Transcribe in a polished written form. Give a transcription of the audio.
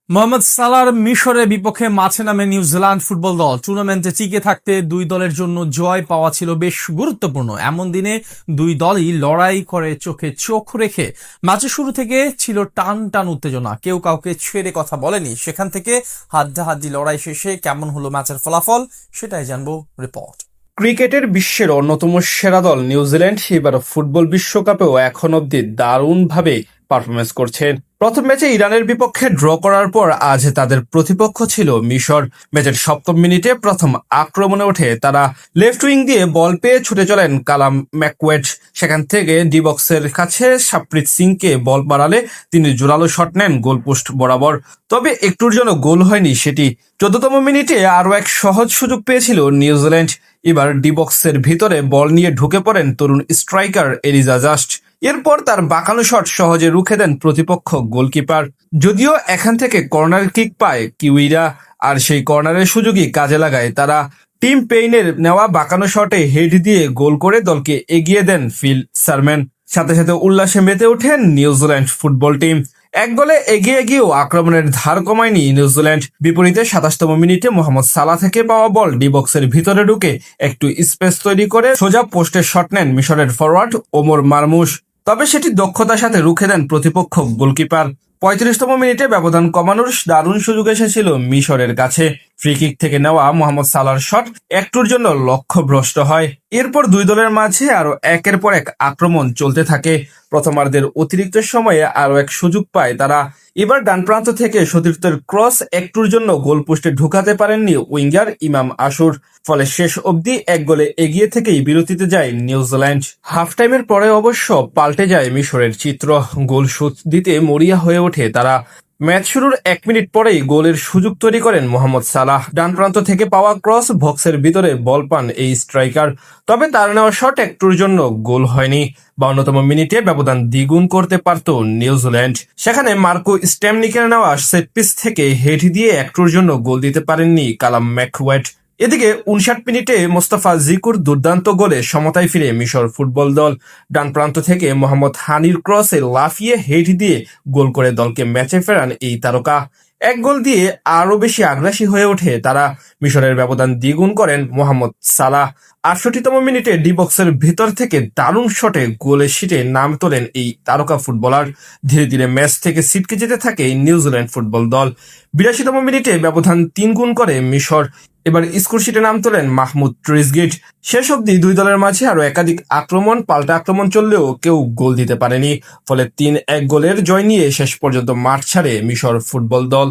মোহাম্মদ সালাহর মিশরের বিপক্ষে মাঠে নামে নিউজিল্যান্ড ফুটবল দল। টুর্নামেন্টে টিকে থাকতে দুই দলের জন্য জয় পাওয়া ছিল বেশ গুরুত্বপূর্ণ। এমন দিনে দুই দলই লড়াই করে চোখে চোখ রেখে। ম্যাচের শুরু থেকে ছিল টান টান উত্তেজনা, কেউ কাউকে ছেড়ে কথা বলেনি। সেখান থেকে হাড্ডাহাড্ডি লড়াই শেষে কেমন হলো ম্যাচের ফলাফল, সেটাই জানবো রিপোর্ট। ক্রিকেটের বিশ্বের অন্যতম সেরা দল নিউজিল্যান্ড এবার ফুটবল বিশ্বকাপেও এখন অব্দি দারুণভাবে পারফরমেন্স করছে। প্রথম ম্যাচে ইরানের বিপক্ষে ড্র করার পর আজ তাদের প্রতিপক্ষ ছিল মিশর। ম্যাচের সপ্তম মিনিটে প্রথম আক্রমণে ওঠে তারা। লেফট উইং দিয়ে বল পেয়ে ছুটে চলেন কালাম ম্যাকওয়েড। সেখান থেকে ডি বক্সের কাছে শাপ্রিত সিংকে বল বাড়ালে তিনি জোরালো শট নেন গোলপোস্ট বরাবর। তবে একটুর জন্য গোল হয়নি সেটি। 14তম মিনিটে আরও এক সহজ সুযোগ পেয়েছিল নিউজিল্যান্ড। এবার ডি বক্সের ভিতরে বল নিয়ে ঢুকে পড়েন তরুণ স্ট্রাইকার এলিজা জাস্ট। এরপর তার বাঁকানো শট সহজে রুখে দেন প্রতিপক্ষ গোলকিপার। যদিও এখান থেকে কর্নার কিক পায় কিউইরা, আর সেই কর্নারের সুযোগই কাজে লাগায় তারা। টিম পেইনের নেওয়া বাঁকানো শটে হেড দিয়ে গোল করে দলকে এগিয়ে দেন ফিল সারম্যান। সাথে সাথে উল্লাসে মেতে ওঠেন নিউজিল্যান্ড ফুটবল টিম। এক গোলে এগিয়ে গিয়েও আক্রমণের ধার কমায়নি নিউজিল্যান্ড। বিপরীতে 27তম মিনিটে মোহাম্মদ সালাহ থেকে পাওয়া বল ডি বক্সের ভিতরে ঢুকে একটু স্পেস তৈরি করে সোজা পোস্টে শট নেন মিশরের ফরওয়ার্ড ওমর মারমুশ। তবে সেটি দক্ষতার সাথে রুখে দেন প্রতিপক্ষ গোলকিপার। 35তম মিনিটে ব্যবধান কমানোর দারুণ সুযোগ এসেছিল মিশরের কাছে। ফ্রি কিক থেকে নেওয়া মোহাম্মদ সালাহর শট একটুর জন্য লক্ষ্যভ্রষ্ট হয়। এরপর দুই দলের মাঝে আরো একের পর এক আক্রমণ চলতে থাকে। প্রথমার্ধের অতিরিক্ত সময়ে আরো এক সুযোগ পায় তারা। এবার ডান প্রান্ত থেকে সতীর্থের ক্রস একটুর জন্য গোলপোস্টে ঢুকাতে পারেননি উইঙ্গার ইমাম আশুর। ফলে শেষ অবধি এক গোলে এগিয়ে থেকেই বিরতিতে যায় নিউজিল্যান্ড। হাফ টাইমের পরে অবশ্য পাল্টে যায় মিশরের চিত্র। গোল শোধ দিতে মরিয়া হয়ে ওঠে তারা। ম্যাচ শুরুর 1 মিনিট পরেই গোলের সুযোগ তৈরি করেন মোহাম্মদ সালাহ। ডান প্রান্ত থেকে পাওয়া ক্রস বক্সের ভিতরে বল পান এই স্ট্রাইকার। তবে তার নেওয়া শট একটুর জন্য গোল হয়নি। 52তম মিনিটে ব্যবধান দ্বিগুণ করতে পারত নিউজিল্যান্ড। সেখানে মার্কো স্ট্যামনিকের নেওয়া সেট পিস থেকে হেড দিয়ে একটুর জন্য গোল দিতে পারেননি কালাম ম্যাকওয়েড। এদিকে 59 মিনিটে মোস্তাফা জিকুর দুর্দান্ত গোলে সমতায় ফিরে মিশর ফুটবল দল। ডান প্রান্ত থেকে মোহাম্মদ হানির ক্রসে লাফিয়ে হেড দিয়ে গোল করে দলকে ম্যাচে ফেরান এই তারকা। এক গোল দিয়ে আরো বেশি আগ্রাসী হয়ে ওঠে তারা। মিশরের ব্যবধান দ্বিগুণ করেন মোহাম্মদ সালাহ। 68তম মিনিটে ডি বক্সের ভেতর থেকে দারুণ শটে গোলের শীটে নাম তোলেন এই তারকা ফুটবলার। ধীরে ধীরে ম্যাচ থেকে ছিটকে যেতে থাকে নিউজিল্যান্ড ফুটবল দল। 82তম মিনিটে ব্যবধান 3 গুণ করে মিশর। এবার স্কোরশিটে নাম তোলেন মাহমুদ ট্রিজগিট। শেষ অবধি দুই দলের মাঝে আরো একাধিক পাল্টা আক্রমণ চললেও কেউ গোল দিতে পারেনি। ফলে 3-1 গোলের জয় নিয়ে শেষ পর্যন্ত মাঠ ছাড়ে মিশর ফুটবল দল।